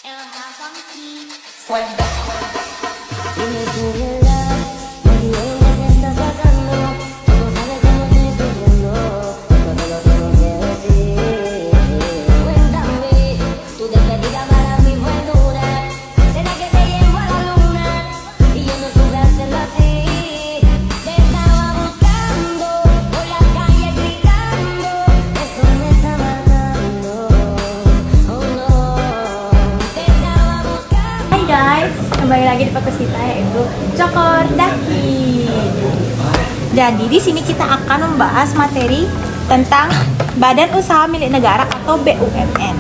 Dime tu verdad, me diré lo que estás pasando. Tú no sabes cómo estoy sufriendo, no te lo tengo que decir. Cuéntame, tu despedida para mí fue dura. Será que te llevo a la luna y yo no supe hacerlo así. Te estaba buscando por la calle gritando, eso me está matando. Oh no, te estaba buscando. Hai guys, kembali lagi di podcast kita yaitu Cokor Daki. Jadi di sini kita akan membahas materi tentang Badan Usaha Milik Negara atau BUMN.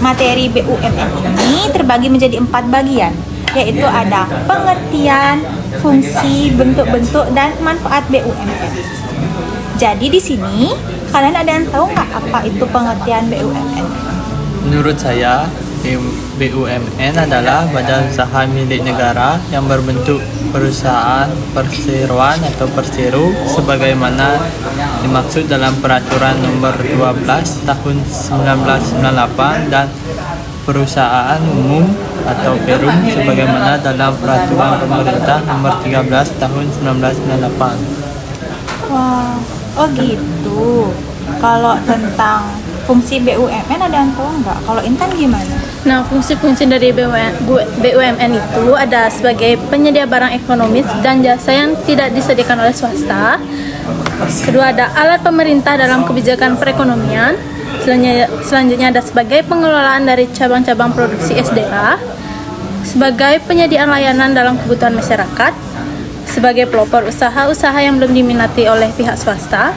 Materi BUMN ini terbagi menjadi 4 bagian, yaitu ada pengertian, fungsi, bentuk-bentuk, dan manfaat BUMN. Jadi di sini kalian ada yang tahu nggak apa itu pengertian BUMN? Menurut saya, BUMN adalah badan usaha milik negara yang berbentuk perusahaan perseroan atau persero sebagaimana dimaksud dalam Peraturan Nomor 12 Tahun 1998 dan Perusahaan Umum atau Perum sebagaimana dalam Peraturan Pemerintah Nomor 13 Tahun 1998. Wah, oh gitu. Kalau tentang fungsi BUMN ada yang tahu nggak? Kalau Intan gimana? Nah, fungsi-fungsi dari BUMN itu ada sebagai penyedia barang ekonomis dan jasa yang tidak disediakan oleh swasta. Kedua, ada alat pemerintah dalam kebijakan perekonomian. Selanjutnya ada sebagai pengelolaan dari cabang-cabang produksi SDA, sebagai penyediaan layanan dalam kebutuhan masyarakat, sebagai pelopor usaha-usaha yang belum diminati oleh pihak swasta,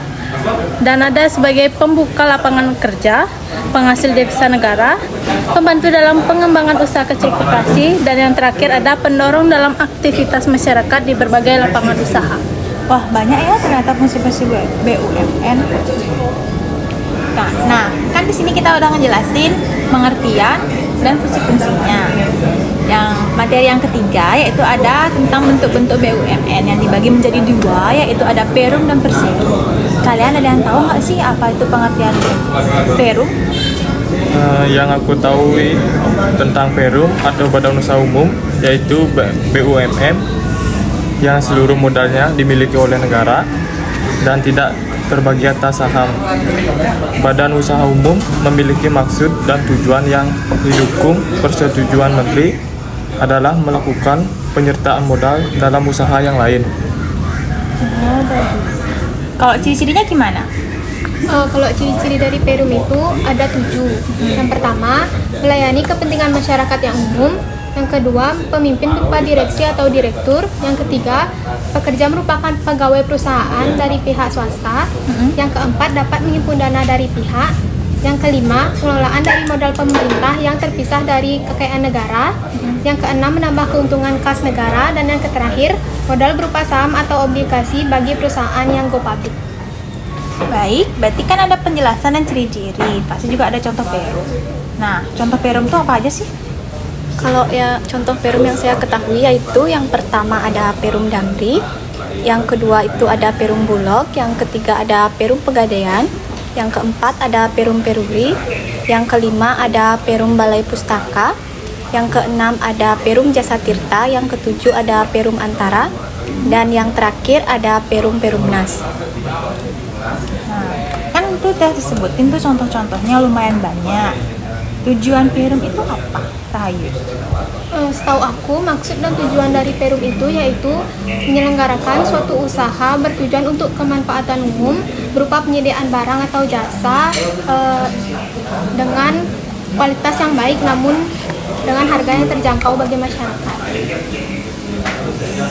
dan ada sebagai pembuka lapangan kerja, penghasil devisa negara, pembantu dalam pengembangan usaha kecil koperasi, dan yang terakhir ada pendorong dalam aktivitas masyarakat di berbagai lapangan usaha. Wah, banyak ya ternyata fungsi-fungsi BUMN. Nah, kan di sini kita udah ngejelasin pengertian dan fungsi-fungsinya. Yang materi yang ketiga yaitu ada tentang bentuk-bentuk BUMN yang dibagi menjadi 2, yaitu ada Perum dan Persero. Kalian ada yang tahu nggak sih apa itu pengertian Perum? Yang aku tahu tentang Perum atau Badan Usaha Umum yaitu BUMN yang seluruh modalnya dimiliki oleh negara dan tidak terbagi atas saham. Badan Usaha Umum memiliki maksud dan tujuan yang didukung persetujuan Menteri adalah melakukan penyertaan modal dalam usaha yang lain. Oh, bagus. Kalau ciri-cirinya gimana? Kalau ciri-ciri dari Perum itu ada 7. Yang pertama, melayani kepentingan masyarakat yang umum. Yang kedua, pemimpin berupa direksi atau direktur. Yang ketiga, pekerja merupakan pegawai perusahaan dari pihak swasta. Yang keempat, dapat menghimpun dana dari pihak. Yang kelima, pengelolaan dari modal pemerintah yang terpisah dari kekayaan negara. Yang keenam, menambah keuntungan kas negara. Dan yang terakhir, modal berupa saham atau obligasi bagi perusahaan yang go public. Baik, berarti kan ada penjelasan dan ciri-ciri. Pasti juga ada contoh Perum. Nah, contoh Perum itu apa aja sih? Kalau ya contoh Perum yang saya ketahui yaitu yang pertama ada Perum Damri, yang kedua itu ada Perum Bulog, yang ketiga ada Perum Pegadaian, yang keempat ada Perum Peruri, yang kelima ada Perum Balai Pustaka, yang keenam ada Perum Jasa Tirta, yang ketujuh ada Perum Antara, dan yang terakhir ada Perum Perumnas. Nah, kan itu udah disebutin tuh contoh-contohnya lumayan banyak. Tujuan Perum itu apa, Rahayu? Setahu aku, maksud dan tujuan dari Perum itu yaitu menyelenggarakan suatu usaha bertujuan untuk kemanfaatan umum berupa penyediaan barang atau jasa dengan kualitas yang baik namun dengan harga yang terjangkau bagi masyarakat.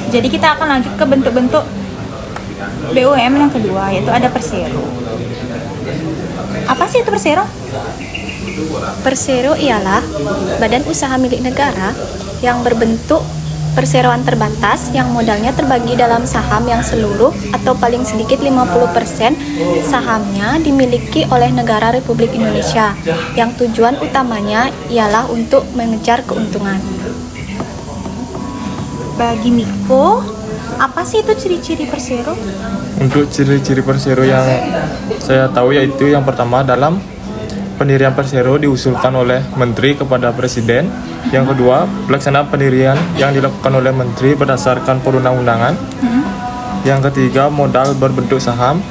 Jadi kita akan lanjut ke bentuk-bentuk BUMN yang kedua, yaitu ada Persero. Apa sih itu Persero? Persero ialah badan usaha milik negara yang berbentuk perseroan terbatas yang modalnya terbagi dalam saham yang seluruh atau paling sedikit 50% sahamnya dimiliki oleh negara Republik Indonesia yang tujuan utamanya ialah untuk mengejar keuntungan. Bagi Miko, apa sih itu ciri-ciri Persero? Untuk ciri-ciri Persero yang saya tahu yaitu yang pertama dalam pendirian Persero diusulkan oleh Menteri kepada Presiden. Yang kedua, pelaksanaan pendirian yang dilakukan oleh Menteri berdasarkan perundang-undangan. Yang ketiga, modal berbentuk saham.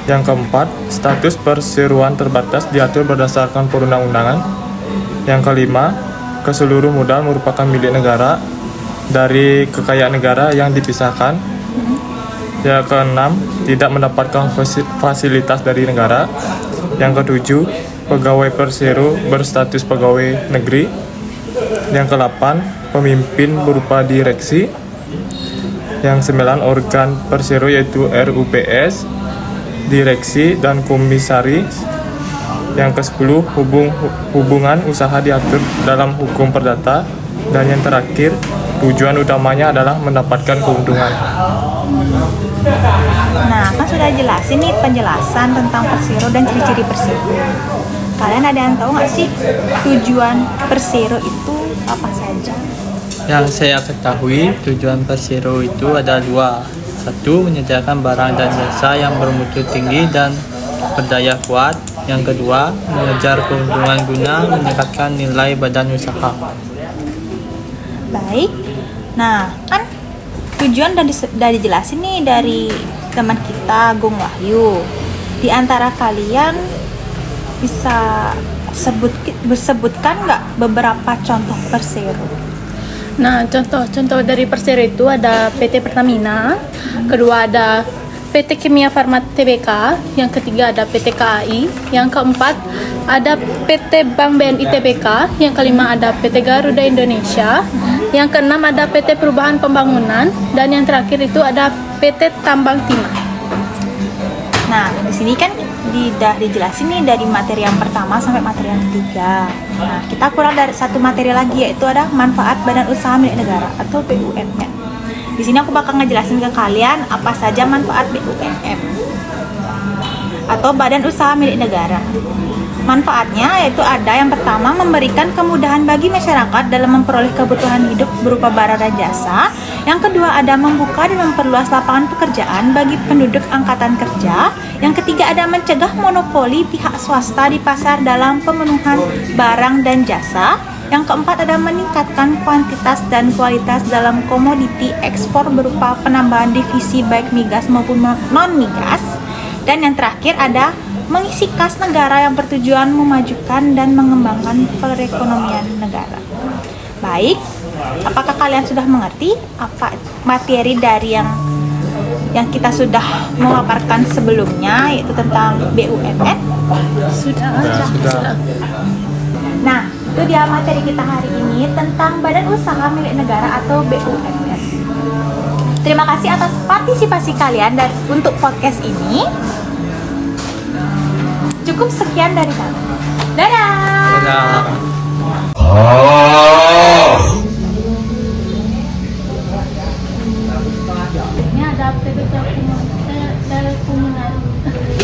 Yang keempat, status perseroan terbatas diatur berdasarkan perundang-undangan. Yang kelima, keseluruh modal merupakan milik negara dari kekayaan negara yang dipisahkan. Yang keenam, tidak mendapatkan fasilitas dari negara. Yang ketujuh, pegawai Persero berstatus pegawai negeri. Yang kedelapan, pemimpin berupa direksi. Yang sembilan, organ Persero yaitu RUPS, direksi dan komisaris. Yang ke-10, hubungan usaha diatur dalam hukum perdata. Dan yang terakhir, tujuan utamanya adalah mendapatkan keuntungan. Nah, kan sudah jelasin nih penjelasan tentang Persero dan ciri-ciri Persero. Kalian ada yang tahu nggak sih tujuan Persero itu apa saja? Yang saya ketahui, tujuan Persero itu ada dua. Satu, menyediakan barang dan jasa yang bermutu tinggi dan berdaya kuat. Yang kedua, mengejar keuntungan guna meningkatkan nilai badan usaha. Baik. Nah, kan tujuan udah dijelasin nih dari teman kita, Gung Wahyu. Di antara kalian bisa sebutkan nggak beberapa contoh Persero? Nah, contoh dari Persero itu ada PT Pertamina, kedua ada PT Kimia Farma Tbk, yang ketiga ada PT KAI, yang keempat ada PT Bank BNI Tbk, yang kelima ada PT Garuda Indonesia, yang keenam ada PT Perubahan Pembangunan, dan yang terakhir itu ada PT Tambang Timah. Nah, di sini kan udah dijelasin nih dari materi yang pertama sampai materi yang ketiga. Nah, kita kurang dari satu materi lagi, yaitu ada manfaat badan usaha milik negara atau BUMN. Di sini aku bakal ngejelasin ke kalian apa saja manfaat BUMN atau badan usaha milik negara. Manfaatnya yaitu ada yang pertama, memberikan kemudahan bagi masyarakat dalam memperoleh kebutuhan hidup berupa barang dan jasa. Yang kedua ada membuka dan memperluas lapangan pekerjaan bagi penduduk angkatan kerja. Yang ketiga ada mencegah monopoli pihak swasta di pasar dalam pemenuhan barang dan jasa. Yang keempat ada meningkatkan kuantitas dan kualitas dalam komoditi ekspor berupa penambahan divisi baik migas maupun non-migas. Dan yang terakhir ada mengisi kas negara yang bertujuan memajukan dan mengembangkan perekonomian negara. Baik, apakah kalian sudah mengerti apa materi dari yang kita sudah memaparkan sebelumnya, yaitu tentang BUMN? Sudah. Nah, itu dia materi kita hari ini tentang Badan Usaha Milik Negara atau BUMN. Terima kasih atas partisipasi kalian untuk podcast ini. Cukup sekian dari kami. Dadah! Dadah. Ini ada PT Telekomunikasi.